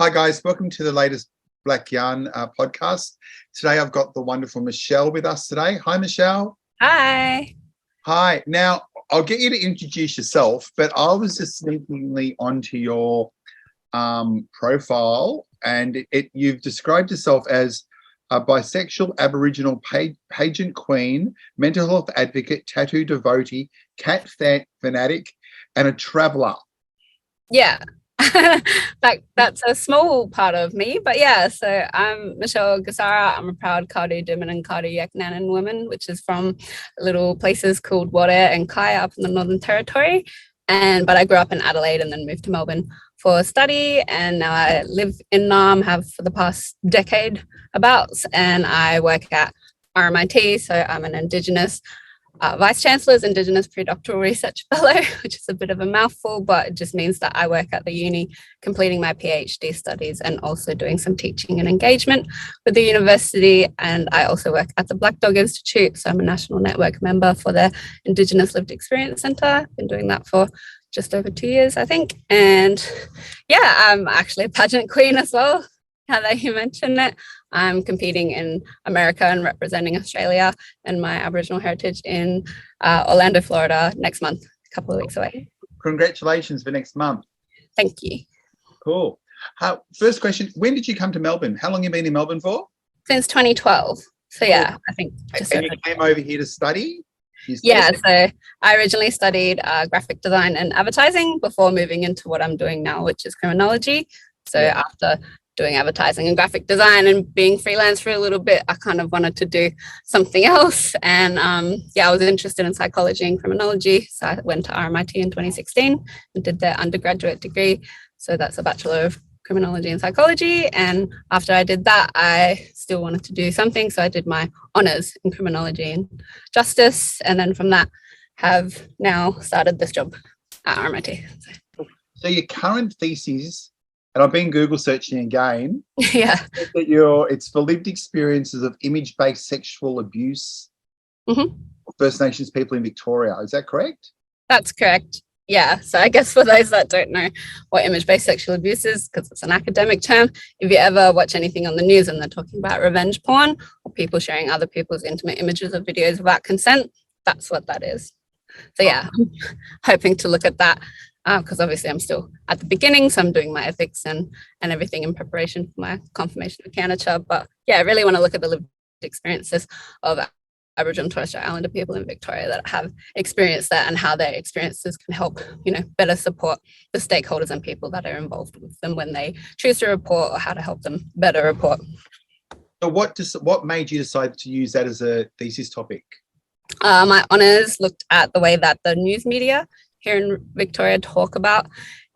Hi guys, welcome to the latest Black Yarn podcast. Today I've got the wonderful Michelle with us today. Hi Michelle. Hi. Hi. Now I'll get you to introduce yourself, but I was just sneakingly onto your profile, and you've described yourself as a bisexual Aboriginal pageant queen, mental health advocate, tattoo devotee, cat fanatic, and a traveller. Yeah. That's a small part of me, but yeah, so I'm Michelle Gissara. I'm a proud Kardu Diminin, Kardu Yek Neninh woman, which is from little places called Wada and Kaya up in the Northern Territory. But I grew up in Adelaide and then moved to Melbourne for study, and now I live in Naarm, have for the past decade abouts, and I work at RMIT, so I'm an Indigenous Vice Chancellor's Indigenous Predoctoral Research Fellow, which is a bit of a mouthful, but it just means that I work at the uni completing my PhD studies and also doing some teaching and engagement with the university. And I also work at the Black Dog Institute, so I'm a national network member for the Indigenous Lived Experience Centre. I've been doing that for just over 2 years, I think. And yeah, I'm actually a pageant queen as well, now that you mention it. I'm competing in America and representing Australia and my Aboriginal heritage in Orlando, Florida next month, a couple of weeks away. Congratulations for next month. Thank you. Cool. First question, when did you come to Melbourne? How long have you been in Melbourne for? Since 2012. So yeah, I think just and you came over here to study? Yeah, so I originally studied graphic design and advertising before moving into what I'm doing now, which is criminology. So after doing advertising and graphic design and being freelance for a little bit, I kind of wanted to do something else. And I was interested in psychology and criminology. So I went to RMIT in 2016 and did their undergraduate degree. So that's a Bachelor of Criminology and Psychology. And after I did that, I still wanted to do something. So I did my honours in criminology and justice. And then from that, have now started this job at RMIT. So your current thesis, and I've been Google searching again. Yeah. It's for lived experiences of image-based sexual abuse for First Nations people in Victoria. Is that correct? That's correct. Yeah. So I guess for those that don't know what image-based sexual abuse is, because it's an academic term, if you ever watch anything on the news and they're talking about revenge porn or people sharing other people's intimate images or videos without consent, that's what that is. So yeah, I'm hoping to look at that. Because obviously I'm still at the beginning, so I'm doing my ethics and everything in preparation for my confirmation of candidature. But yeah, I really want to look at the lived experiences of Aboriginal and Torres Strait Islander people in Victoria that have experienced that and how their experiences can help, better support the stakeholders and people that are involved with them when they choose to report, or how to help them better report. So what made you decide to use that as a thesis topic? My honours looked at the way that the news media here in Victoria talk about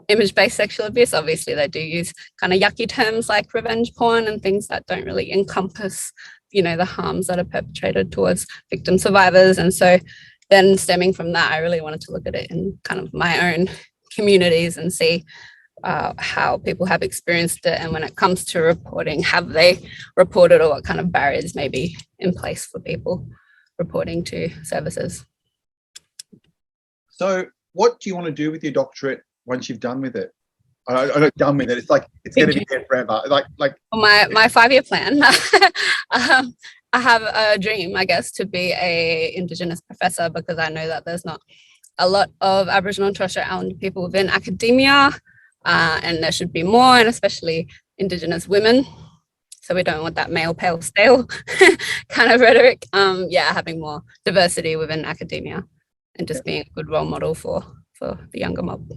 image-based sexual abuse. Obviously, they do use kind of yucky terms like revenge porn and things that don't really encompass, the harms that are perpetrated towards victim survivors. And so then stemming from that, I really wanted to look at it in kind of my own communities and see how people have experienced it. And when it comes to reporting, have they reported, or what kind of barriers may be in place for people reporting to services. So what do you want to do with your doctorate once you've done with it? I'm not done with it. It's like it's going to be there forever. Like my 5-year plan. I have a dream, I guess, to be a Indigenous professor, because I know that there's not a lot of Aboriginal and Torres Strait Islander people within academia, and there should be more, and especially Indigenous women. So we don't want that male, pale, stale kind of rhetoric. Having more diversity within academia. And just being a good role model for the younger mob.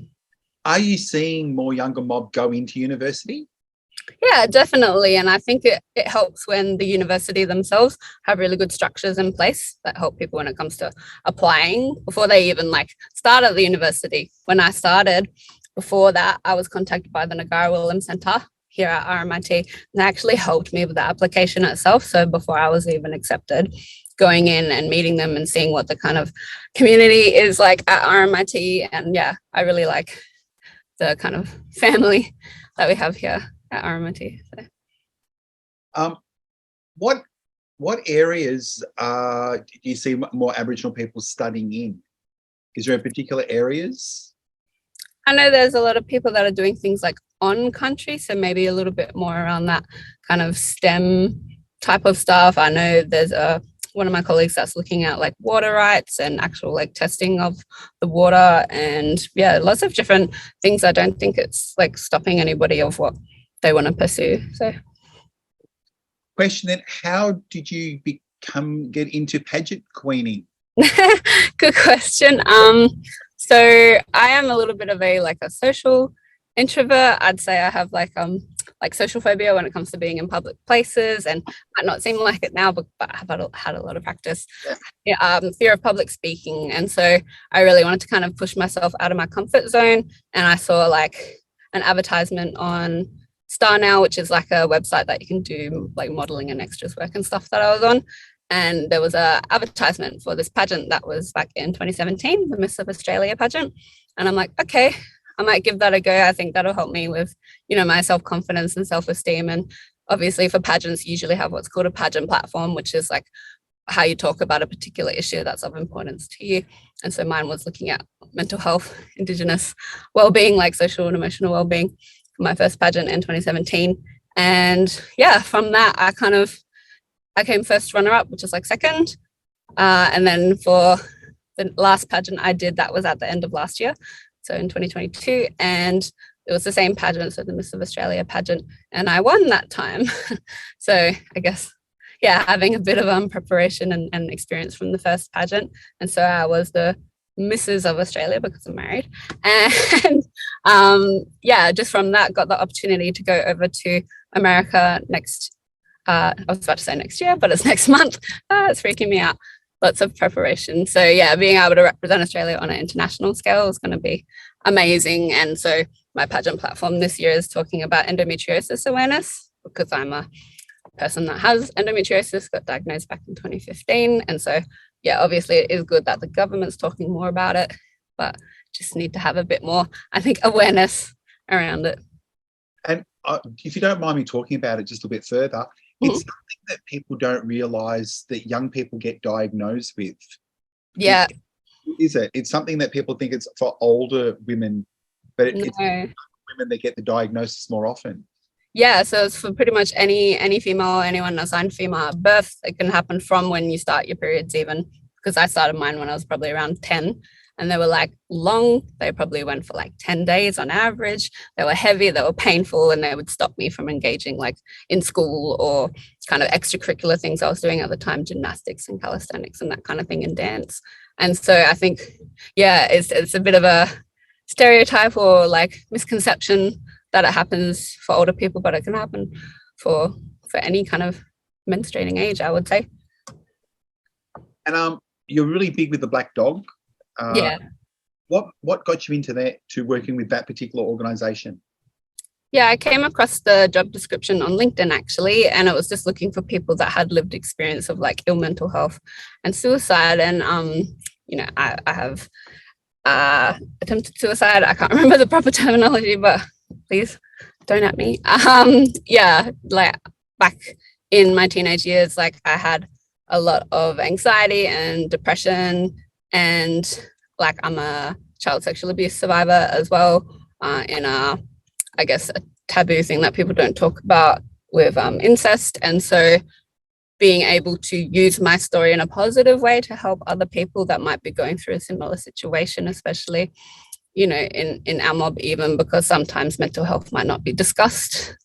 Are you seeing more younger mob go into university? Yeah, definitely. And I think it helps when the university themselves have really good structures in place that help people when it comes to applying before they even start at the university. When I started, before that, I was contacted by the AJ Williams-Tchen Centre here at RMIT, and they actually helped me with the application itself. So before I was even accepted, going in and meeting them and seeing what the kind of community is like at RMIT. And yeah, I really like the kind of family that we have here at RMIT. So. What areas do you see more Aboriginal people studying in? Is there particular areas? I know there's a lot of people that are doing things like on country, so maybe a little bit more around that kind of STEM type of stuff. I know there's one of my colleagues that's looking at like water rights and actual like testing of the water, and yeah, lots of different things. I don't think it's like stopping anybody of what they want to pursue. So question then, how did you get into pageant queening? Good question. So I am a little bit of a social introvert. I'd say I have like social phobia when it comes to being in public places, and might not seem like it now, but I've had a lot of practice. Yeah, fear of public speaking, and so I really wanted to kind of push myself out of my comfort zone. And I saw like an advertisement on Star Now, which is like a website that you can do like modeling and extras work and stuff, that I was on. And there was a advertisement for this pageant that was back in 2017, the Miss of Australia pageant. And I'm like, okay, I might give that a go. I think that'll help me with, my self-confidence and self-esteem. And obviously for pageants, you usually have what's called a pageant platform, which is like how you talk about a particular issue that's of importance to you. And so mine was looking at mental health, Indigenous well-being, like social and emotional well-being, for my first pageant in 2017. And yeah, from that, I came first runner-up, which is like second. And then for the last pageant I did, that was at the end of last year, so in 2022. And it was the same pageant, so the Miss of Australia pageant, and I won that time. So I guess, yeah, having a bit of preparation and experience from the first pageant. And so I was the Mrs. of Australia because I'm married. And yeah, just from that, got the opportunity to go over to America I was about to say next year, but it's next month. It's freaking me out. Lots of preparation. So yeah, being able to represent Australia on an international scale is going to be amazing. And so my pageant platform this year is talking about endometriosis awareness, because I'm a person that has endometriosis, got diagnosed back in 2015. And so yeah, obviously it is good that the government's talking more about it, but just need to have a bit more, I think, awareness around it. And if you don't mind me talking about it just a bit further, it's something that people don't realise that young people get diagnosed with. Yeah. Is it? It's something that people think it's for older women, but it's women that get the diagnosis more often. Yeah, so it's for pretty much any female, anyone assigned female at birth. It can happen from when you start your periods even, because I started mine when I was probably around 10. And they were like long. They probably went for like 10 days on average. They were heavy, they were painful, and they would stop me from engaging like in school or kind of extracurricular things I was doing at the time, gymnastics and calisthenics and that kind of thing, and dance. And so I think, yeah, it's a bit of a stereotype or like misconception that it happens for older people, but it can happen for any kind of menstruating age, I would say. And you're really big with the Black Dog. Yeah. What got you into that, to working with that particular organisation? Yeah, I came across the job description on LinkedIn actually, and it was just looking for people that had lived experience of like ill mental health and suicide. And I have attempted suicide. I can't remember the proper terminology, but please don't at me. Yeah, like back in my teenage years, like I had a lot of anxiety and depression. And like I'm a child sexual abuse survivor as well, in I guess a taboo thing that people don't talk about with incest. And so being able to use my story in a positive way to help other people that might be going through a similar situation, especially, in our mob, even because sometimes mental health might not be discussed.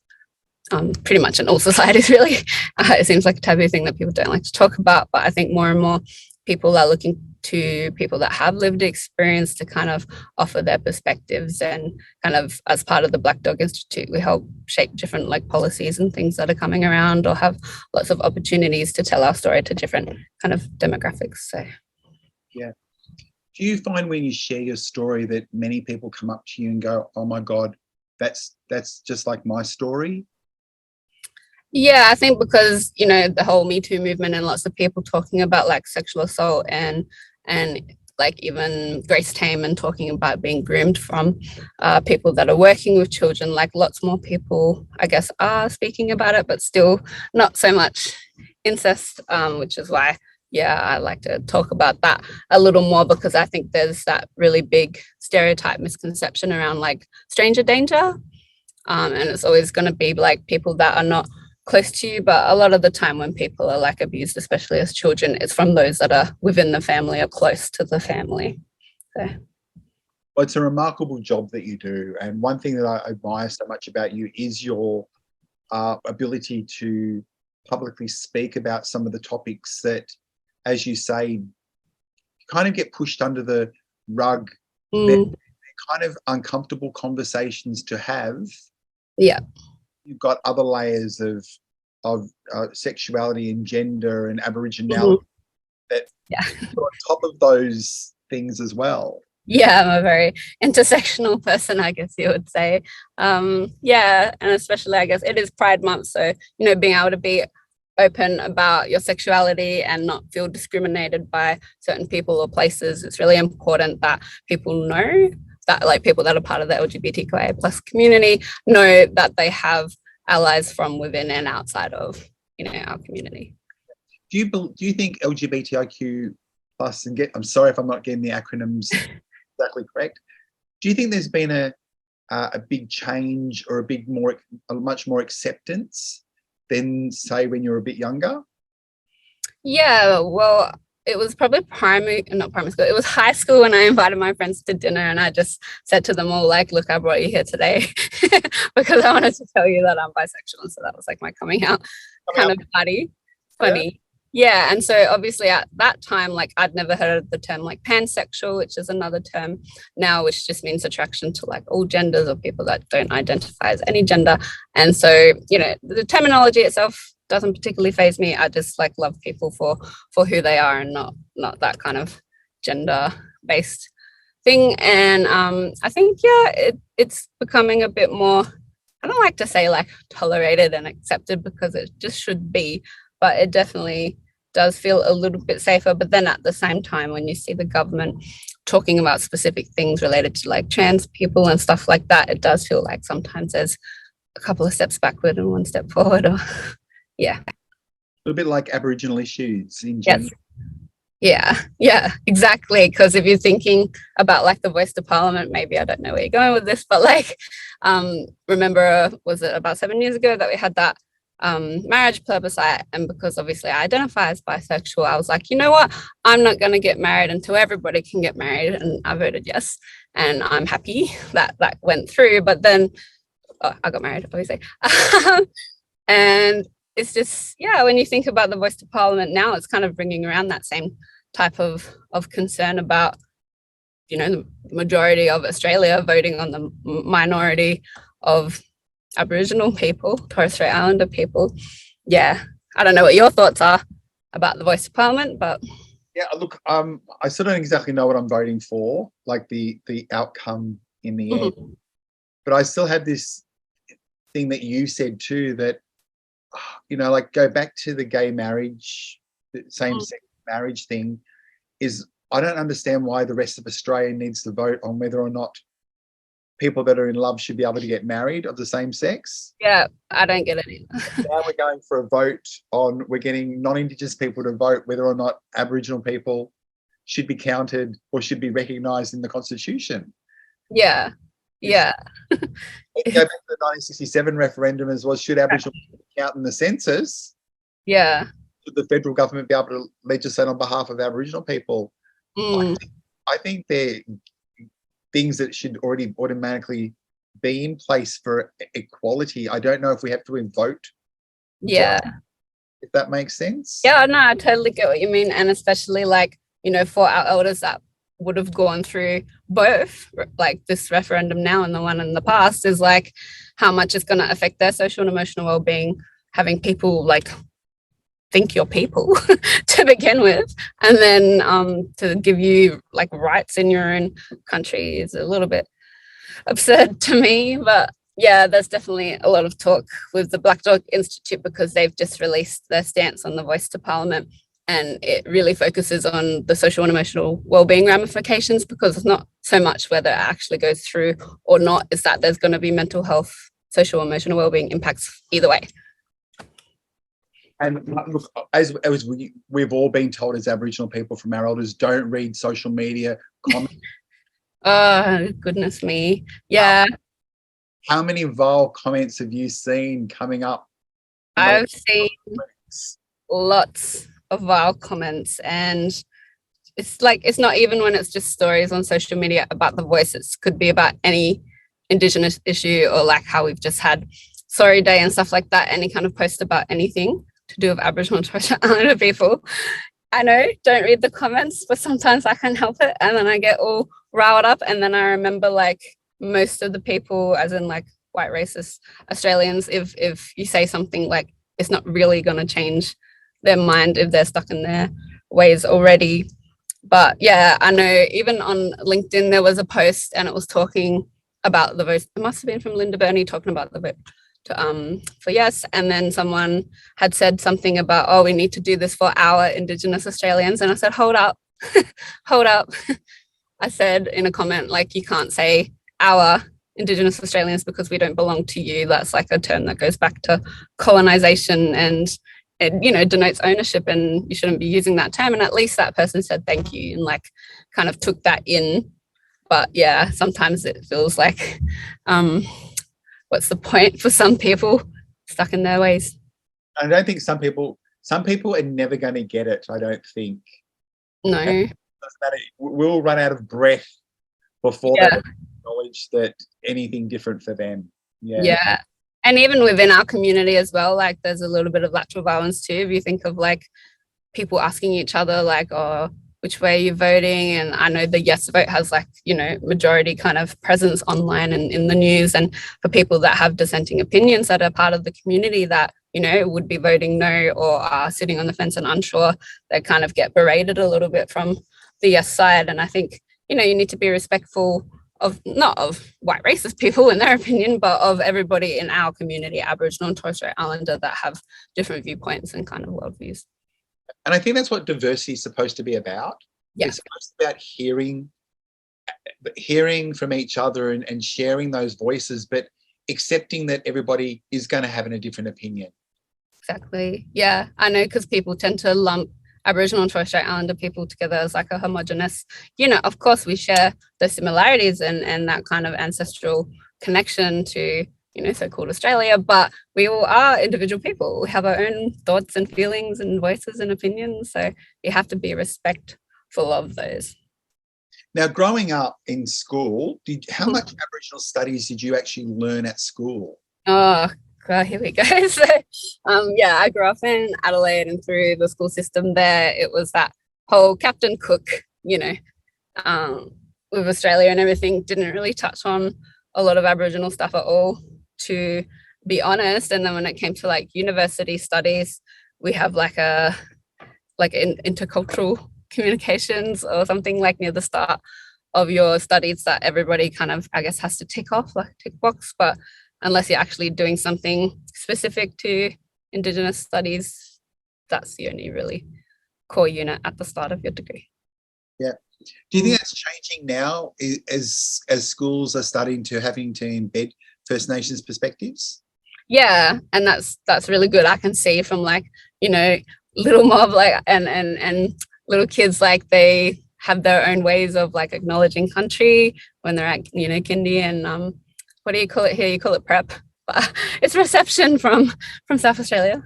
Pretty much in all societies, really. It seems like a taboo thing that people don't like to talk about, but I think more and more people are looking to people that have lived experience to kind of offer their perspectives. And kind of as part of the Black Dog Institute, we help shape different like policies and things that are coming around, or have lots of opportunities to tell our story to different kind of demographics. So yeah. Do you find when you share your story that many people come up to you and go, oh my God, that's just like my story? Yeah, I think because, the whole Me Too movement and lots of people talking about like sexual assault and like even Grace Tame and talking about being groomed from people that are working with children, like lots more people, I guess, are speaking about it, but still not so much incest, which is why, yeah, I like to talk about that a little more, because I think there's that really big stereotype misconception around like stranger danger. and it's always going to be like people that are not close to you. But a lot of the time when people are like abused, especially as children, it's from those that are within the family or close to the family. So. Well, it's a remarkable job that you do, and one thing that I admire so much about you is your ability to publicly speak about some of the topics that, as you say, kind of get pushed under the rug. They're kind of uncomfortable conversations to have. Yeah. You've got other layers of sexuality and gender and Aboriginality that are on top of those things as well. Yeah, I'm a very intersectional person, I guess you would say. Yeah, and especially, I guess, it is Pride Month, so, you know, being able to be open about your sexuality and not feel discriminated by certain people or places, it's really important that people know that, like, people that are part of the LGBTQIA plus community know that they have allies from within and outside of, you know, our community. Do you think LGBTIQ plus, and I'm sorry if I'm not getting the acronyms exactly correct, do you think there's been a big change or a much more acceptance than, say, when you were a bit younger? Yeah, well, it was probably not primary school, it was high school when I invited my friends to dinner, and I just said to them all, like, look, I brought you here today because I wanted to tell you that I'm bisexual. So that was like my coming out kind of party. Funny. Yeah, and so obviously at that time, like, I'd never heard of the term like pansexual, which is another term now, which just means attraction to like all genders or people that don't identify as any gender. And so, you know, the terminology itself doesn't particularly faze me. I just like love people for who they are and not that kind of gender based thing. And I think, yeah, it's becoming a bit more, I don't like to say like tolerated and accepted because it just should be, but it definitely does feel a little bit safer. But then at the same time, when you see the government talking about specific things related to like trans people and stuff like that, it does feel like sometimes there's a couple of steps backward and one step forward. Or yeah. A little bit like Aboriginal issues in general. Yes. Yeah, exactly. Because if you're thinking about like the voice to parliament, maybe, I don't know where you're going with this, but like, remember, was it about 7 years ago that we had that marriage plebiscite? And because obviously I identify as bisexual, I was like, you know what, I'm not going to get married until everybody can get married, and I voted yes, and I'm happy that that went through. But then I got married, obviously. And it's just, yeah, when you think about the voice to parliament now, it's kind of bringing around that same type of concern about, you know, the majority of Australia voting on the minority of Aboriginal people, Torres Strait Islander people. Yeah, I don't know what your thoughts are about the voice of parliament, but yeah, look, I still don't exactly know what I'm voting for, like the outcome in the end, but I still have this thing that you said too, that, you know, like, go back to the gay marriage, the same-sex marriage thing, is I don't understand why the rest of Australia needs to vote on whether or not people that are in love should be able to get married of the same sex. Yeah, I don't get it either. Now we're going for a vote on, we're getting non-Indigenous people to vote whether or not Aboriginal people should be counted or should be recognised in the Constitution. Yeah. Yeah. Go back to the 1967 referendum as well. Should Aboriginal people count in the census? Yeah. Should the federal government be able to legislate on behalf of Aboriginal people? I think they're things that should already automatically be in place for equality. I don't know if we have to vote. Yeah. If that makes sense. Yeah, no, I totally get what you mean. And especially, like, you know, for our elders that would have gone through both, like this referendum now and the one in the past, is like how much it's going to affect their social and emotional well-being, having people like think you're people to begin with, and then to give you like rights in your own country is a little bit absurd to me. But yeah, there's definitely a lot of talk with the Black Dog Institute because they've just released their stance on the voice to parliament, and it really focuses on the social and emotional well-being ramifications, because it's not so much whether it actually goes through or not, is that there's going to be mental health, social and emotional well-being impacts either way. And look, as we've all been told as Aboriginal people from our elders, don't read social media comments. Oh, goodness me. Yeah. How many vile comments have you seen coming up? I've seen lots of vile comments, and it's like, it's not even when it's just stories on social media about the voice. It could be about any Indigenous issue, or like how we've just had Sorry Day and stuff like that. Any kind of post about anything to do with Aboriginal and Torres Strait Islander people. I know, don't read the comments, but sometimes I can't help it, and then I get all riled up, and then I remember like most of the people, as in like white racist Australians, if you say something, like it's not really going to change their mind if they're stuck in their ways already. But yeah, I know even on LinkedIn there was a post, and it was talking about the vote. It must have been from Linda Burney talking about the vote for yes, and then someone had said something about, oh, we need to do this for our Indigenous Australians, and I said, hold up. Hold up. I said in a comment, like, you can't say our Indigenous Australians because we don't belong to you. That's like a term that goes back to colonization, and it, you know, denotes ownership, and you shouldn't be using that term. And at least that person said thank you and like kind of took that in. But yeah, sometimes it feels like what's the point for some people stuck in their ways? I don't think some people are never going to get it. I don't think. No. We'll run out of breath before they acknowledge that anything different for them. Yeah. And even within our community as well, like there's a little bit of lateral violence too. If you think of like people asking each other like, oh, which way are you voting? And I know the yes vote has like, you know, majority kind of presence online and in the news. And for people that have dissenting opinions that are part of the community that, you know, would be voting no or are sitting on the fence and unsure, they kind of get berated a little bit from the yes side. And I think, you know, you need to be respectful of, not of white racist people in their opinion, but of everybody in our community, Aboriginal and Torres Strait Islander, that have different viewpoints and kind of worldviews. And I think that's what diversity is supposed to be about. Yeah. It's supposed to be about hearing from each other and sharing those voices, but accepting that everybody is going to have a different opinion. Exactly. Yeah, I know, because people tend to lump Aboriginal and Torres Strait Islander people together as like a homogenous, you know, of course we share the similarities and that kind of ancestral connection to, you know, so-called Australia, but we all are individual people. We have our own thoughts and feelings and voices and opinions. So you have to be respectful of those. Now, growing up in school, how much Aboriginal studies did you actually learn at school? Oh, God, here we go. So, yeah, I grew up in Adelaide, and through the school system there, it was that whole Captain Cook, you know, with Australia and everything, didn't really touch on a lot of Aboriginal stuff at all, to be honest. And then when it came to like university studies, we have like intercultural communications or something like near the start of your studies that everybody kind of, I guess, has to tick off, like tick box. But unless you're actually doing something specific to Indigenous studies, that's the only really core unit at the start of your degree. Yeah. Do you think that's changing now as schools are starting to having to embed First Nations perspectives? Yeah, and that's really good. I can see from like, you know, little mob like and little kids, like they have their own ways of like acknowledging country when they're at, you know, kindy and what do you call it here? You call it prep, but it's reception from South Australia.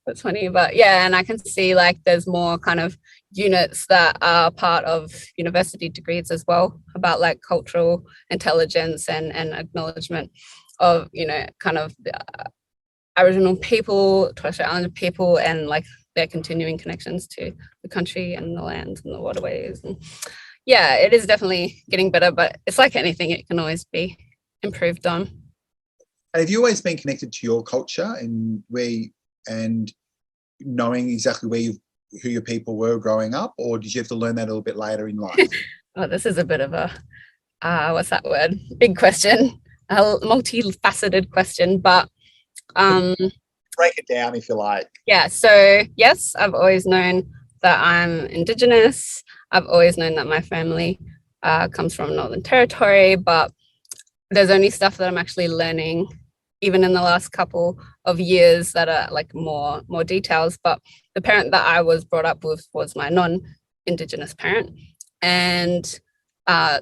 That's funny, but yeah, and I can see like there's more kind of units that are part of university degrees as well about like cultural intelligence and acknowledgement of, you know, kind of the Aboriginal people, Torres Strait Islander people, and like their continuing connections to the country and the lands and the waterways. And yeah, it is definitely getting better, but it's like anything, it can always be improved on. And have you always been connected to your culture and knowing exactly who your people were growing up, or did you have to learn that a little bit later in life? Oh, this is a bit of a what's that word? Big question, a multifaceted question, but break it down if you like. Yeah, so yes, I've always known that I'm Indigenous. I've always known that my family comes from Northern Territory, but there's only stuff that I'm actually learning even in the last couple of years that are like more details. But the parent that I was brought up with was my non-Indigenous parent. And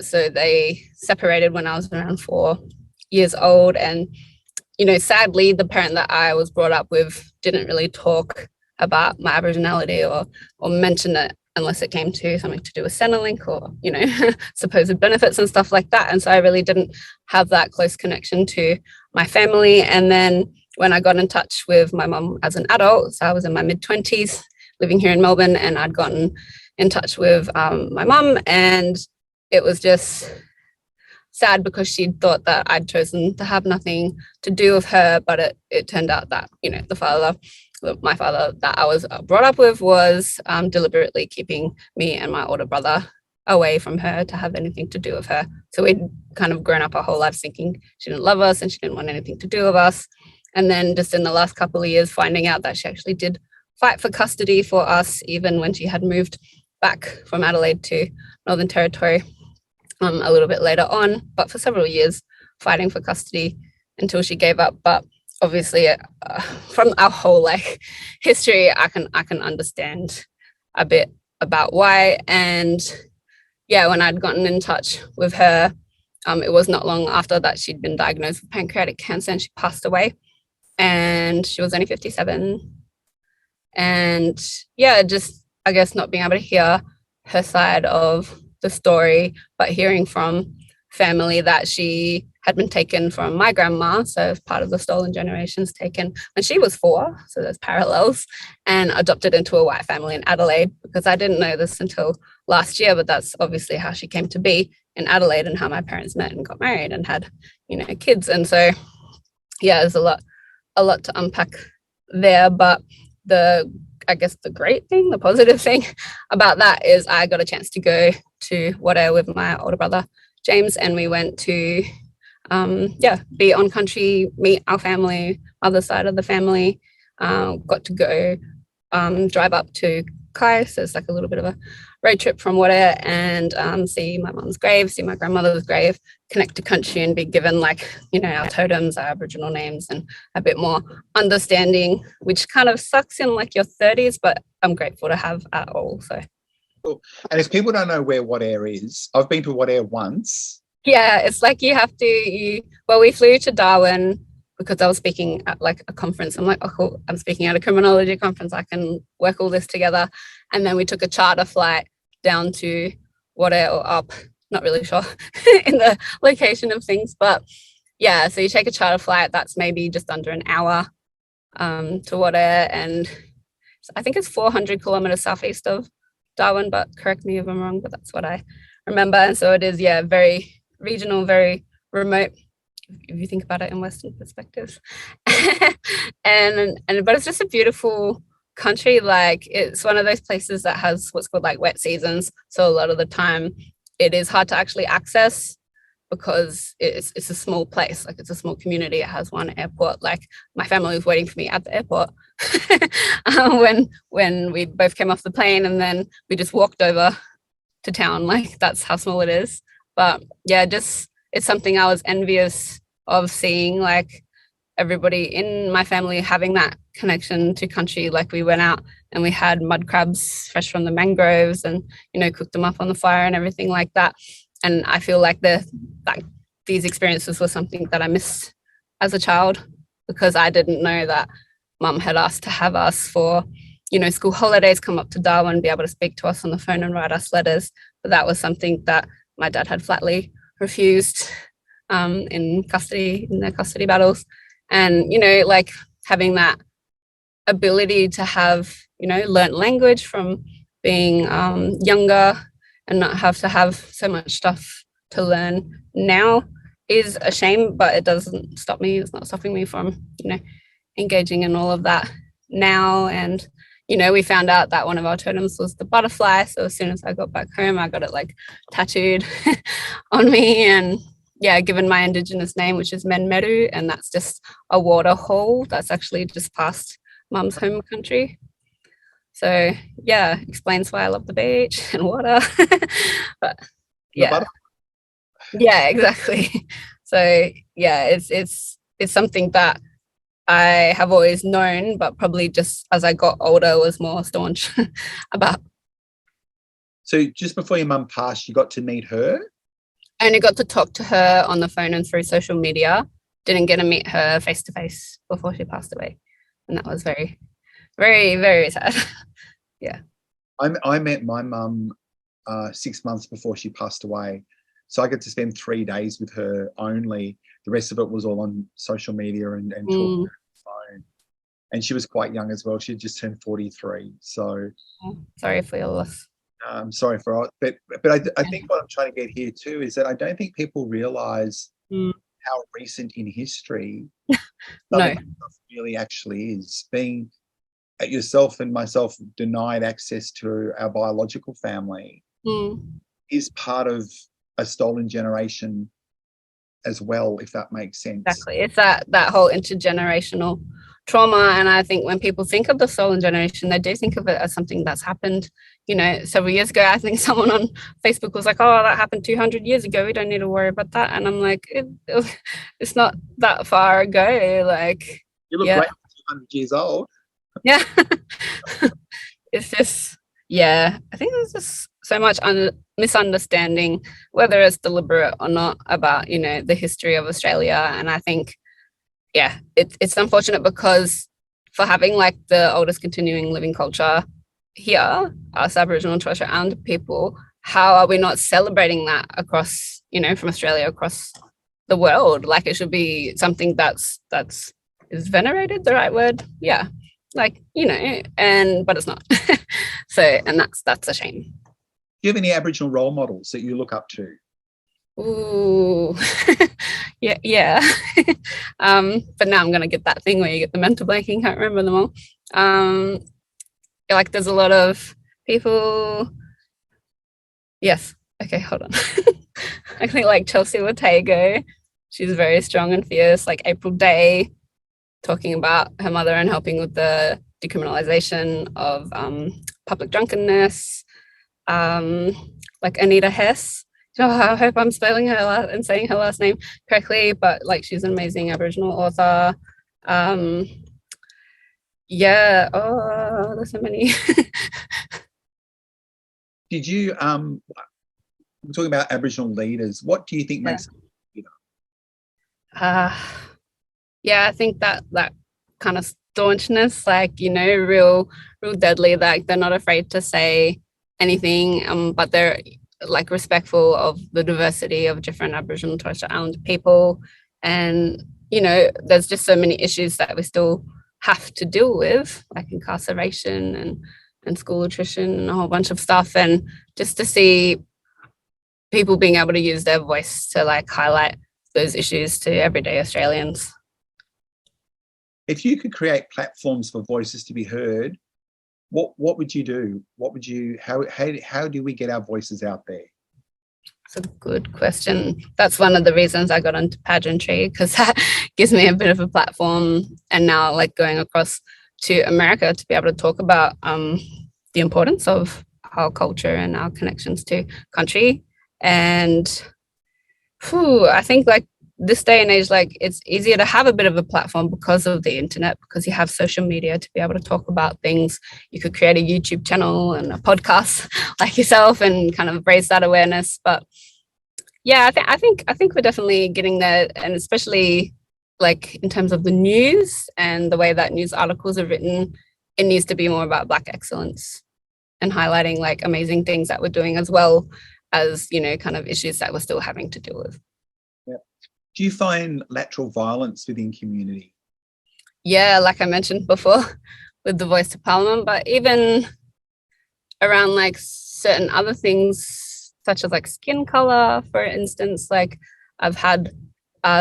so they separated when I was around 4 years old. And, you know, sadly, the parent that I was brought up with didn't really talk about my Aboriginality or mention it unless it came to something to do with Centrelink or, you know, supposed benefits and stuff like that. And so I really didn't have that close connection to my family. And then when I got in touch with my mum as an adult, so I was in my mid-20s living here in Melbourne, and I'd gotten in touch with my mum, and it was just sad because she thought that I'd chosen to have nothing to do with her, but it turned out that, you know, my father that I was brought up with was deliberately keeping me and my older brother away from her to have anything to do with her. So we'd kind of grown up our whole lives thinking she didn't love us and she didn't want anything to do with us. And then just in the last couple of years, finding out that she actually did fight for custody for us, even when she had moved back from Adelaide to Northern Territory a little bit later on, but for several years fighting for custody until she gave up. But obviously from our whole history, I can understand a bit about why. And yeah, when I'd gotten in touch with her, it was not long after that she'd been diagnosed with pancreatic cancer and she passed away, and she was only 57. And yeah, just I guess not being able to hear her side of the story, but hearing from family that she had been taken from my grandma, so part of the stolen generations, taken when she was 4, so there's parallels, and adopted into a white family in Adelaide, because I didn't know this until last year, but that's obviously how she came to be in Adelaide and how my parents met and got married and had, you know, kids. And so yeah, there's a lot to unpack there, but I guess the great thing, the positive thing about that is I got a chance to go to Wada with my older brother James, and we went to be on country, meet our family, other side of the family. Got to go drive up to Kai, so it's like a little bit of a road trip from Wada, and see my mum's grave, see my grandmother's grave, connect to country and be given, like, you know, our totems, our Aboriginal names, and a bit more understanding, which kind of sucks in like your 30s, but I'm grateful to have at all. So cool. And if people don't know where Wadair is, I've been to Wadair once. Yeah, it's like you have to, we flew to Darwin because I was speaking at like a conference. I'm like, oh, cool, I'm speaking at a criminology conference. I can work all this together. And then we took a charter flight down to Wadair or up, not really sure in the location of things. But yeah, so you take a charter flight, that's maybe just under an hour to Wadair. And I think it's 400 kilometers southeast of Darwin, but correct me if I'm wrong, but that's what I remember. And so it is, yeah, very regional, very remote, if you think about it in Western perspectives. and but it's just a beautiful country. Like, it's one of those places that has what's called like wet seasons, so a lot of the time it is hard to actually access because it's a small place, like it's a small community. It has one airport. Like, my family was waiting for me at the airport when we both came off the plane, and then we just walked over to town. Like, that's how small it is. But yeah, just it's something I was envious of, seeing like everybody in my family having that connection to country. Like, we went out and we had mud crabs fresh from the mangroves and, you know, cooked them up on the fire and everything like that. And I feel like these experiences were something that I missed as a child, because I didn't know that Mum had asked to have us for, you know, school holidays, come up to Darwin, be able to speak to us on the phone and write us letters. But that was something that my dad had flatly refused in their custody battles. And, you know, like having that ability to have, you know, learnt language from being younger and not have to have so much stuff to learn now is a shame, but it doesn't stop me. It's not stopping me from, you know, engaging in all of that now. And, you know, we found out that one of our totems was the butterfly. So as soon as I got back home, I got it like tattooed on me, and yeah, given my Indigenous name, which is Menmeru, and that's just a water hole that's actually just past Mum's home country. So yeah, explains why I love the beach and water. But yeah, yeah, exactly. So yeah, it's something that I have always known, but probably just as I got older was more staunch about. So just before your mum passed, you got to meet her? I only got to talk to her on the phone and through social media. Didn't get to meet her face to face before she passed away. And that was very, very, very sad. Yeah. I met my mum 6 months before she passed away. So I get to spend 3 days with her only. The rest of it was all on social media and talking on the phone. And she was quite young as well. She just turned 43. So sorry for your loss. I'm sorry for it. But I think what I'm trying to get here too is that I don't think people realise how recent in history no. really actually is. Being yourself and myself denied access to our biological family is part of a stolen generation as well, if that makes sense. Exactly. It's that whole intergenerational trauma. And I think when people think of the stolen generation, they do think of it as something that's happened, several years ago. I think someone on Facebook was like, oh, that happened 200 years ago. We don't need to worry about that. And I'm like, it's not that far ago. Like, you look great 200 years old. Yeah. It's just, I think there's just so much misunderstanding, whether it's deliberate or not, about, the history of Australia. And I think, it's unfortunate because for having like the oldest continuing living culture here, us Aboriginal and Torres Strait Islander people, how are we not celebrating that across, from Australia across the world? Like, it should be something that's is venerated the right word? Yeah. Like, but it's not. So, and that's a shame. Do you have any Aboriginal role models that you look up to? Ooh, yeah. But now I'm gonna get that thing where you get the mental blanking, can't remember them all. Like, there's a lot of people. Yes. Okay, hold on. I think like Chelsea Watego, she's very strong and fierce. Like April Day, talking about her mother and helping with the decriminalisation of public drunkenness. Like Anita Hess. I hope I'm spelling her and saying her last name correctly, but like, she's an amazing Aboriginal author. There's so many. Did you we're talking about Aboriginal leaders, what do you think makes them a leader? I think that kind of staunchness, like, real deadly, like they're not afraid to say anything, but they're like respectful of the diversity of different Aboriginal and Torres Strait Islander people. And, there's just so many issues that we still have to deal with, like incarceration and school attrition and a whole bunch of stuff. And just to see people being able to use their voice to like highlight those issues to everyday Australians. If you could create platforms for voices to be heard, what would you do? How do we get our voices out there? It's a good question. That's one of the reasons I got into pageantry, because that gives me a bit of a platform. And now, like, going across to America to be able to talk about the importance of our culture and our connections to country. And I think like this day and age, like, it's easier to have a bit of a platform because of the internet, because you have social media to be able to talk about things. You could create a YouTube channel and a podcast like yourself and kind of raise that awareness. But I think we're definitely getting there, and especially like in terms of the news and the way that news articles are written, it needs to be more about Black excellence and highlighting like amazing things that we're doing, as well as, kind of issues that we're still having to deal with. Do you find lateral violence within community? Yeah, like I mentioned before with the Voice to Parliament, but even around like certain other things, such as like skin color, for instance. Like, I've had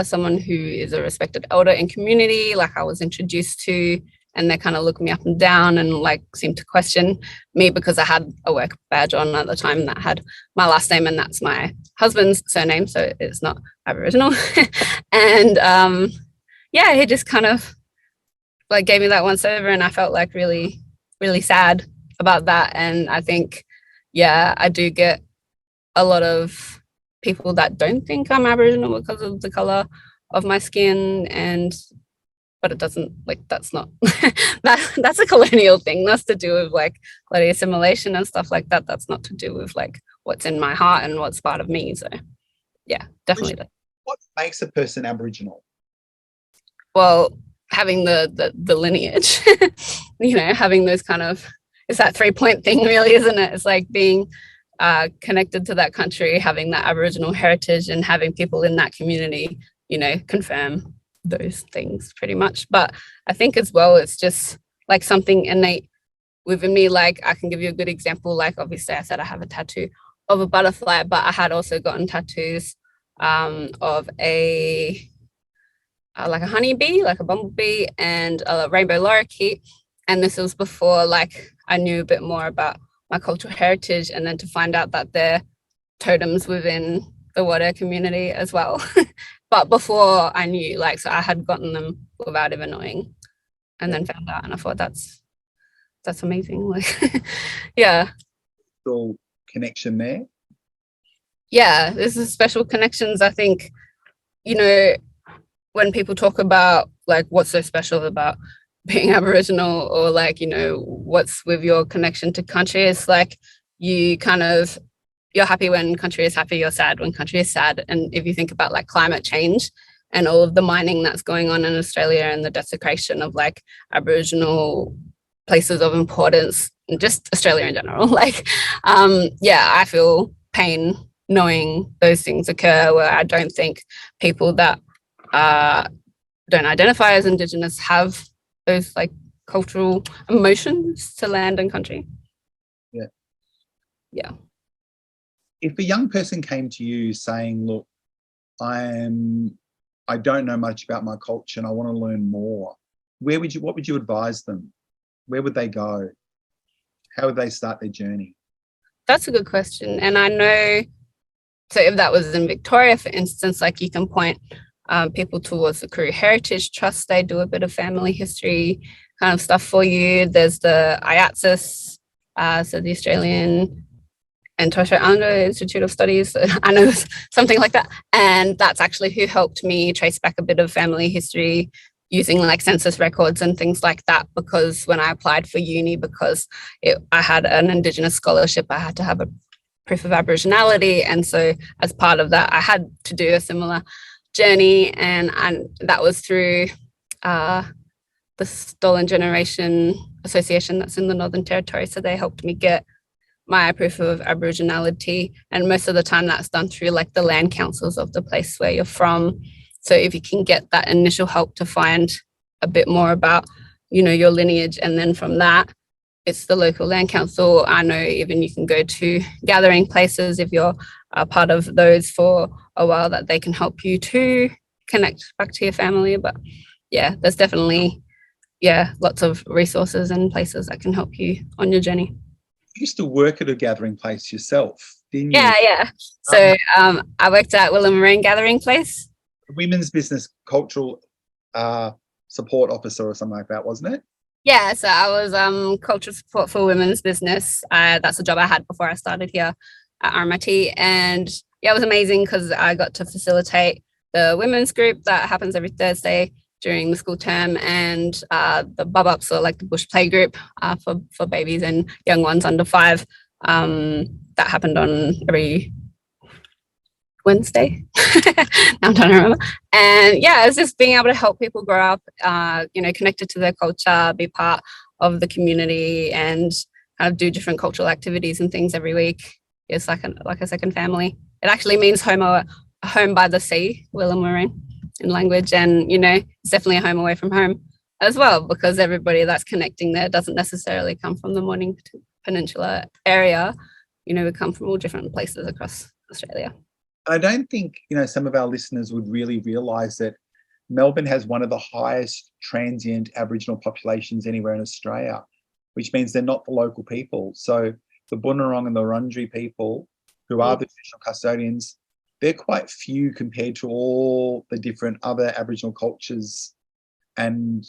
someone who is a respected elder in community, like I was introduced to, and they kind of look me up and down and like seem to question me because I had a work badge on at the time that had my last name, and that's my husband's surname, so it's not Aboriginal. And he just kind of like gave me that once over, and I felt like really, really sad about that. And I think, I do get a lot of people that don't think I'm Aboriginal because of the color of my skin, but it doesn't, like, that's not that's a colonial thing. That's to do with like bloody assimilation and stuff like that. That's not to do with like what's in my heart and what's part of me. So yeah, definitely. What makes a person Aboriginal? Well, having the lineage, having those kind of, it's that 3-point thing really, isn't it? It's like being connected to that country, having that Aboriginal heritage and having people in that community, confirm those things pretty much. But I think as well, it's just like something innate within me. Like I can give you a good example. Like obviously I said I have a tattoo of a butterfly, but I had also gotten tattoos of like a honeybee, like a bumblebee, and a rainbow lorikeet. And this was before like I knew a bit more about my cultural heritage, and then to find out that they're totems within the water community as well. But before I knew, like, so I had gotten them without even knowing, and then found out, and I thought that's amazing. Like, yeah. Still connection there. Yeah, there's a special connections. I think, when people talk about like what's so special about being Aboriginal, or like, what's with your connection to country, it's like you're happy when country is happy, you're sad when country is sad. And if you think about like climate change and all of the mining that's going on in Australia and the desecration of like Aboriginal places of importance, and just Australia in general, like, I feel pain knowing those things occur, where I don't think people that don't identify as Indigenous have those like cultural emotions to land and country. Yeah. If a young person came to you saying, look, I don't know much about my culture and I want to learn more, what would you advise them? Where would they go? How would they start their journey? That's a good question. And I know, so if that was in Victoria, for instance, like you can point people towards the Kardu Heritage Trust. They do a bit of family history kind of stuff for you. There's the IATSIS, so the Australian and Tosho Anga Institute of Studies. I know something like that. And that's actually who helped me trace back a bit of family history using like census records and things like that, because when I applied for uni, because I had an Indigenous scholarship, I had to have a proof of Aboriginality. And so as part of that, I had to do a similar journey, and that was through the Stolen Generation Association that's in the Northern Territory. So they helped me get my proof of Aboriginality, and most of the time that's done through like the land councils of the place where you're from. So if you can get that initial help to find a bit more about, your lineage, and then from that, it's the local land council. I know even you can go to gathering places if you're a part of those for a while, that they can help you to connect back to your family. But yeah, there's definitely, lots of resources and places that can help you on your journey. You used to work at a gathering place yourself, didn't you? Yeah. So I worked at Willam Gathering Place. Women's Business Cultural Support Officer or something like that, wasn't it? Yeah, so I was cultural support for women's business. That's a job I had before I started here at RMIT. And yeah, it was amazing because I got to facilitate the women's group that happens every Thursday during the school term, and the bub-ups, or like the bush play group for babies and young ones under 5. That happened on every Wednesday. Now I'm trying to remember. And yeah, it's just being able to help people grow up, connected to their culture, be part of the community, and kind of do different cultural activities and things every week. It's like a second family. It actually means home by the sea, Willam in language, and it's definitely a home away from home as well, because everybody that's connecting there doesn't necessarily come from the Morning Peninsula area. We come from all different places across Australia. I don't think, some of our listeners would really realise that Melbourne has one of the highest transient Aboriginal populations anywhere in Australia, which means they're not the local people. So the Bunurong and the Wurundjeri people, who are the traditional custodians, they're quite few compared to all the different other Aboriginal cultures and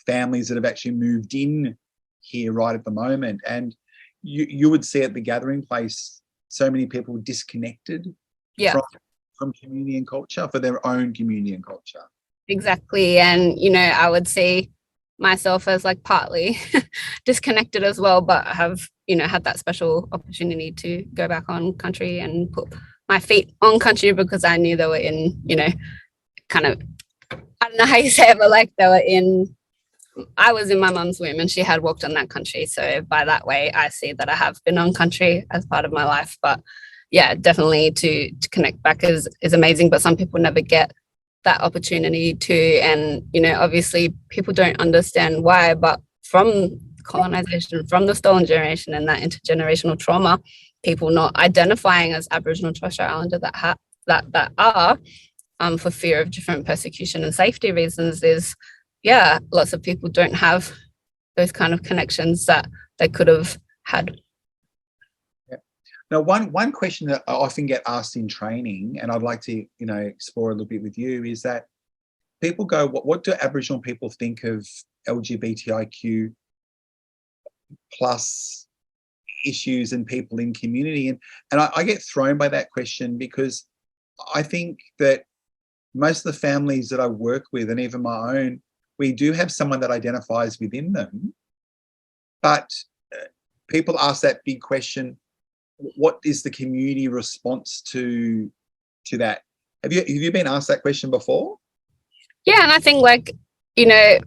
families that have actually moved in here right at the moment. And you would see at the gathering place so many people disconnected from community and culture, for their own community and culture. Exactly. And, I would see myself as like partly disconnected as well, but have, had that special opportunity to go back on country and put my feet on country because I knew they were in, you know, kind of, I don't know how you say it, but like they were in, I was in my mum's womb and she had walked on that country. So by that way, I see that I have been on country as part of my life. But yeah, definitely to connect back is amazing. But some people never get that opportunity to. And, you know, obviously people don't understand why, but from colonization, from the stolen generation and that intergenerational trauma, people not identifying as Aboriginal and Torres Strait Islander that are for fear of different persecution and safety reasons is, yeah, lots of people don't have those kind of connections that they could have had. Yeah. Now, one question that I often get asked in training, and I'd like to, you know, explore a little bit with you, is that people go, what do Aboriginal people think of LGBTIQ plus issues and people in community? And I get thrown by that question because I think that most of the families that I work with, and even my own, we do have someone that identifies within them, but people ask that big question, what is the community response to that? Have you been asked that question before? Yeah, and I think, like, you know,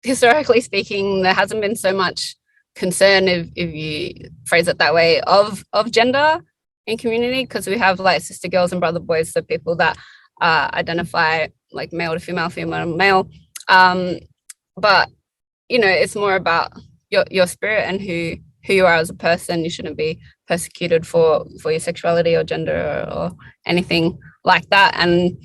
historically speaking, there hasn't been so much concern, if you phrase it that way, of gender in community, because we have like sister girls and brother boys, so people that identify like male to female, female to male. But you know, it's more about your spirit and who you are as a person. You shouldn't be persecuted for your sexuality or gender or anything like that. And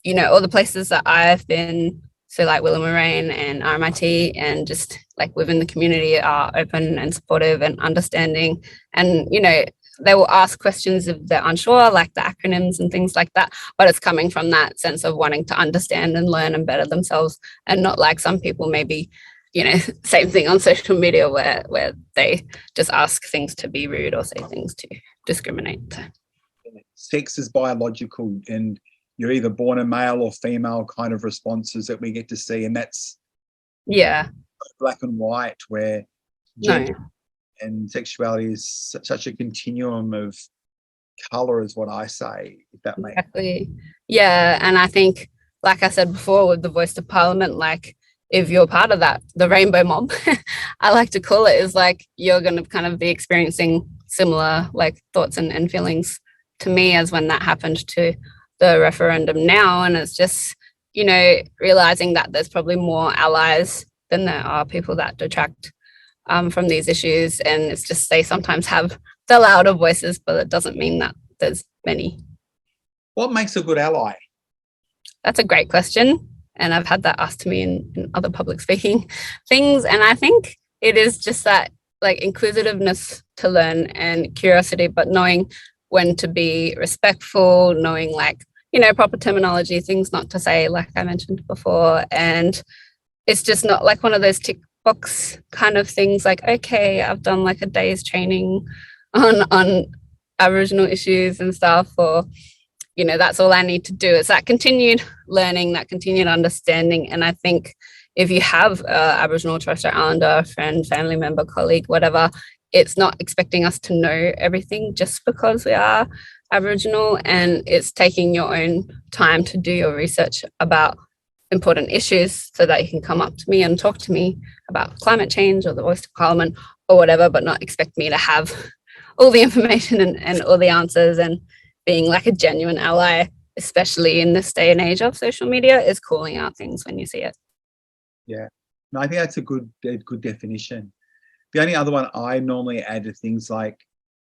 you know, all the places that I've been, so like Willow Moraine and RMIT, and just like within the community, are open and supportive and understanding. And you know, they will ask questions if they're unsure, like the acronyms and things like that, but it's coming from that sense of wanting to understand and learn and better themselves, and not like some people maybe, you know, same thing on social media where they just ask things to be rude or say things to discriminate. Sex is biological, and you're either born a male or female kind of responses that we get to see, and that's black and white, where gender and sexuality is such a continuum of color, is what I say, if that makes sense. Yeah, and I think, like I said before, with the Voice to Parliament, like if you're part of that, the rainbow mob, I like to call it, is like you're going to kind of be experiencing similar like thoughts and feelings to me as when that happened to the referendum now. And it's just, you know, realizing that there's probably more allies than there are people that detract from these issues. And it's just, they sometimes have the louder voices, but it doesn't mean that there's many. What makes a good ally? That's a great question. And I've had that asked to me in other public speaking things. And I think it is just that like inquisitiveness to learn and curiosity, but knowing when to be respectful, knowing like, you know, proper terminology, things not to say, like I mentioned before. And it's just not like one of those tick box kind of things like, okay, I've done like a day's training on Aboriginal issues and stuff, or, you know, that's all I need to do. It's that continued learning, that continued understanding. And I think if you have Aboriginal, Torres Strait Islander, friend, family member, colleague, whatever, it's not expecting us to know everything just because we are Aboriginal, and it's taking your own time to do your research about important issues so that you can come up to me and talk to me about climate change or the Voice to Parliament or whatever, but not expect me to have all the information and all the answers. And being like a genuine ally, especially in this day and age of social media, is calling out things when you see it. Yeah, no, I think that's a good definition. The only other one I normally add to things like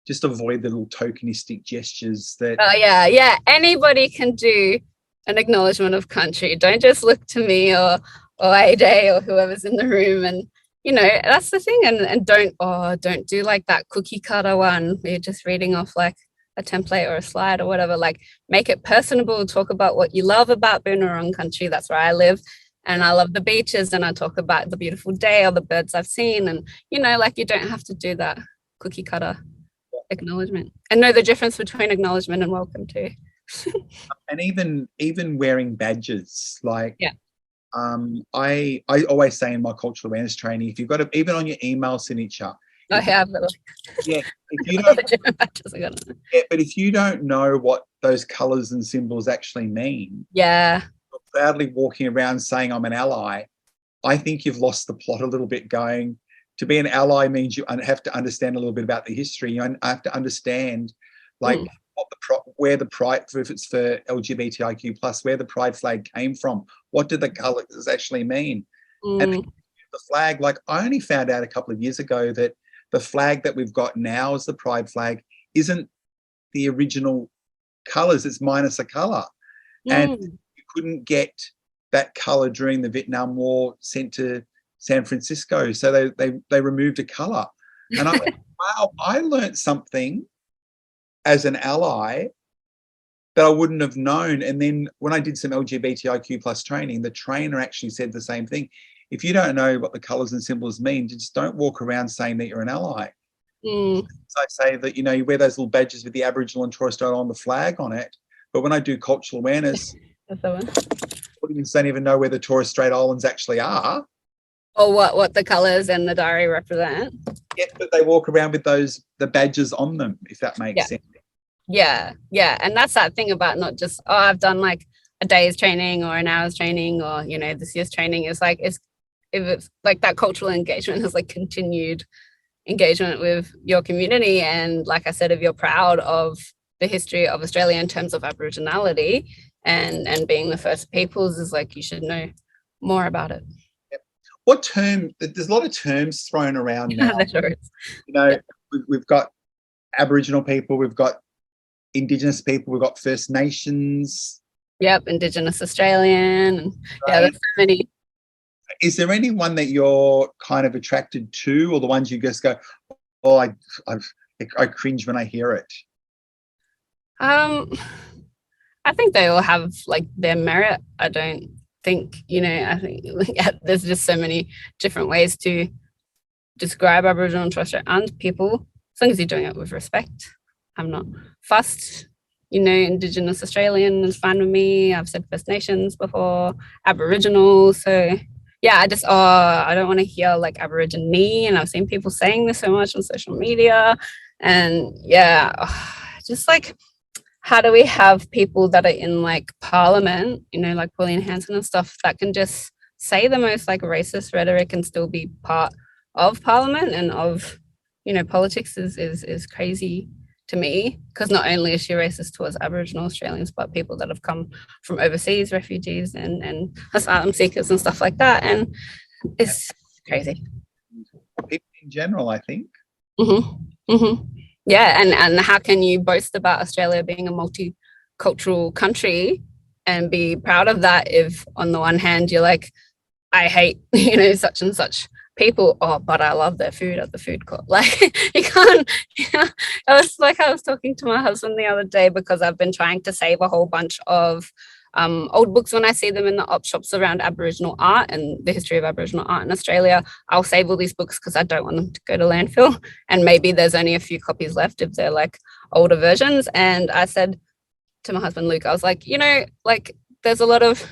just avoid the little tokenistic gestures that... Oh, yeah. Anybody can do an acknowledgement of country. Don't just look to me or AJ or whoever's in the room. And, you know, that's the thing. And don't do like that cookie cutter one where you're just reading off like a template or a slide or whatever. Like, make it personable. Talk about what you love about Boonwurrung country. That's where I live. And I love the beaches, and I talk about the beautiful day or the birds I've seen. And, you know, like, you don't have to do that cookie cutter acknowledgement, and know the difference between acknowledgement and welcome too. And even wearing badges, like, I always say in my cultural awareness training, if you've got even on your email signature, I have. Yeah, if you don't, yeah, but if you don't know what those colours and symbols actually mean, yeah, you're proudly walking around saying I'm an ally, I think you've lost the plot a little bit. Going to be an ally means you have to understand a little bit about the history. You have to understand, like, what where the pride, if it's for LGBTIQ plus, where the pride flag came from. What do the colours actually mean? And the flag, like, I only found out a couple of years ago that the flag that we've got now as the pride flag isn't the original colours, it's minus a colour. And you couldn't get that colour during the Vietnam War sent to San Francisco. So they removed a colour. And I went, wow, I learned something as an ally that I wouldn't have known. And then when I did some LGBTIQ plus training, the trainer actually said the same thing. If you don't know what the colours and symbols mean, just don't walk around saying that you're an ally. So I say that, you wear those little badges with the Aboriginal and Torres Strait Islander flag on it. But when I do cultural awareness, Audience don't even know where the Torres Strait Islands actually are. Or what the colours and the diary represent. Yeah, but they walk around with the badges on them, if that makes sense. Yeah. And that's that thing about not just, I've done like a day's training or an hour's training or, this year's training. Is like, if it's like that cultural engagement is like continued engagement with your community. And like I said, if you're proud of the history of Australia in terms of Aboriginality and being the first peoples, is like, you should know more about it. What term? There's a lot of terms thrown around now. We've got Aboriginal people, we've got Indigenous people, we've got First Nations. Yep, Indigenous Australian. Right. Yeah, there's so many. Is there anyone that you're kind of attracted to, or the ones you just go, oh, I cringe when I hear it? I think they all have like their merit. I don't think, I think there's just so many different ways to describe Aboriginal and Torres Strait Islander people, as long as you're doing it with respect. I'm not fussed. Indigenous Australian is fine with me. I've said First Nations before, Aboriginal. So yeah, I don't want to hear like Aborigine, and I've seen people saying this so much on social media. And yeah, just like, how do we have people that are in like Parliament, like Pauline Hanson and stuff, that can just say the most like racist rhetoric and still be part of Parliament and of, politics is crazy to me, because not only is she racist towards Aboriginal Australians, but people that have come from overseas, refugees and asylum seekers and stuff like that. And it's crazy. People in general, I think. Yeah, and how can you boast about Australia being a multicultural country and be proud of that if on the one hand you're like, I hate, such and such people, but I love their food at the food court. Like, you can't, I was talking to my husband the other day, because I've been trying to save a whole bunch of old books when I see them in the op shops around Aboriginal art and the history of Aboriginal art in Australia. I'll save all these books because I don't want them to go to landfill. And maybe there's only a few copies left if they're like older versions. And I said to my husband, Luke, I was like, like there's a lot of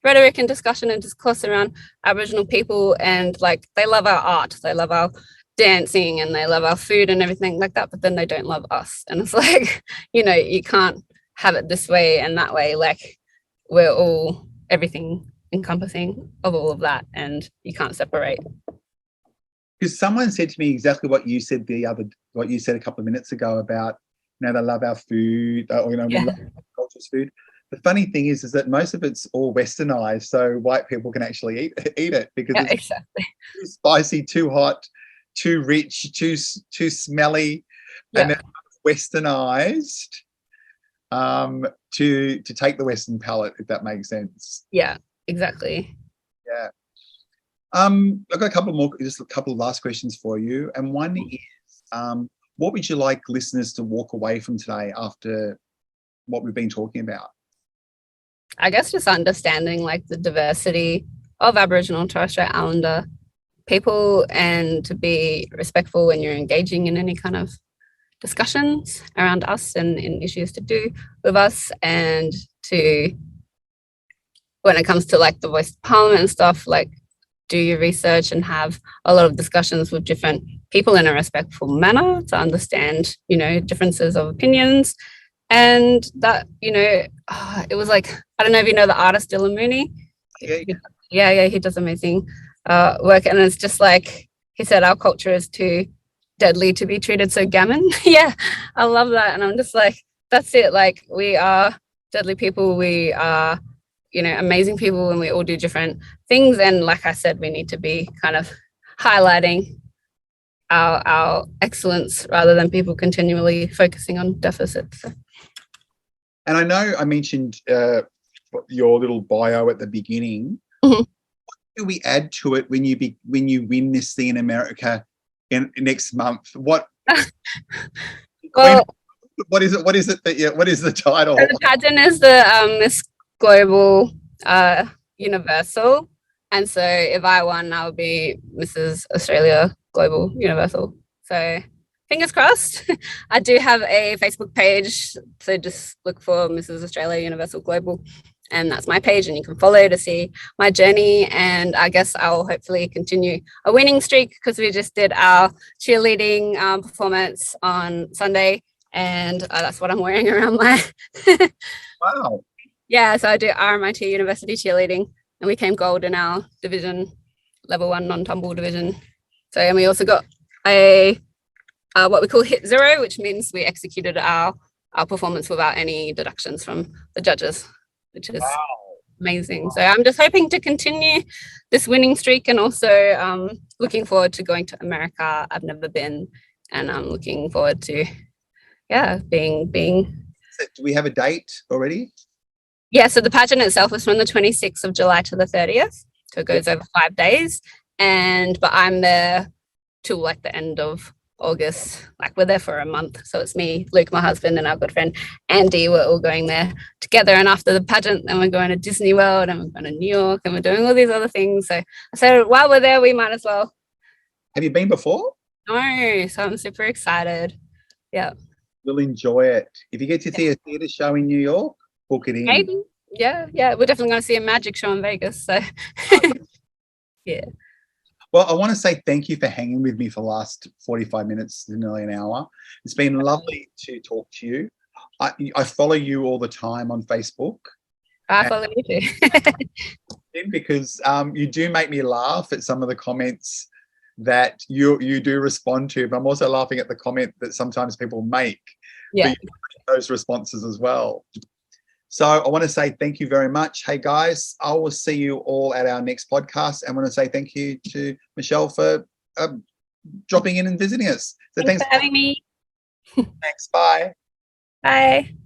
rhetoric and discussion and discourse around Aboriginal people, and like they love our art, they love our dancing, and they love our food and everything like that, but then they don't love us. And it's like, you can't have it this way and that way. Like, we're all everything encompassing of all of that, and you can't separate. Because someone said to me exactly what you said a couple of minutes ago about, they love our food, we love culture's food. The funny thing is that most of it's all westernized, so white people can actually eat it, because it's exactly too spicy, too hot, too rich, too smelly, and then westernized to take the Western palate, if that makes sense. Yeah, exactly. Yeah. I've got a couple of last questions for you, and one is, what would you like listeners to walk away from today after what we've been talking about? I guess just understanding like the diversity of Aboriginal and Torres Strait Islander people, and to be respectful when you're engaging in any kind of discussions around us and in issues to do with us, and to, when it comes to like the Voice of Parliament and stuff, like do your research and have a lot of discussions with different people in a respectful manner, to understand, differences of opinions. And that, it was like, I don't know if you know the artist Dylan Mooney. Yeah, he does amazing work. And it's just like he said, our culture is too deadly to be treated so gammon. Yeah, I love that. And I'm just like, that's it. Like, we are deadly people. We are, amazing people, and we all do different things. And like I said, we need to be kind of highlighting our excellence rather than people continually focusing on deficits. And I know I mentioned your little bio at the beginning. Mm-hmm. What do we add to it when you win this thing in America next month? What? Well, what is it? What is it? What is the title? So the pageant is the Miss Global Universal, and so if I won, I would be Mrs. Australia Global Universal. So fingers crossed. I do have a Facebook page, so just look for Mrs. Australia Universal Global, and that's my page, and you can follow to see my journey. And I guess I'll hopefully continue a winning streak, because we just did our cheerleading performance on Sunday, and that's what I'm wearing around my Wow. Yeah, so I do RMIT University cheerleading, and we came gold in our division, level 1 non-tumble division. So, and we also got a what we call hit zero, which means we executed our performance without any deductions from the judges, which is amazing. So I'm just hoping to continue this winning streak, and also looking forward to going to America. I've never been, and I'm looking forward to being. So do we have a date already? Yeah, so the pageant itself is from the 26th of July to the 30th. So it goes over 5 days. But I'm there till like the end of August. Like, we're there for a month. So it's me, Luke, my husband, and our good friend Andy. We're all going there together. And after the pageant, then we're going to Disney World, and we're going to New York, and we're doing all these other things. So I said, while we're there, we might as well. Have you been before? No, so I'm super excited. Yeah. We'll enjoy it. If you get to see a theatre show in New York, book it in. Maybe. Yeah. We're definitely going to see a magic show in Vegas. So, yeah. Well, I want to say thank you for hanging with me for the last 45 minutes, nearly an hour. It's been lovely to talk to you. I follow you all the time on Facebook. I follow you too. Because you do make me laugh at some of the comments that you do respond to, but I'm also laughing at the comment that sometimes people make. Yeah. But you make those responses as well. So I want to say thank you very much. Hey guys, I will see you all at our next podcast. I want to say thank you to Michelle for dropping in and visiting us. So Thanks for having me. Thanks. Bye. Bye.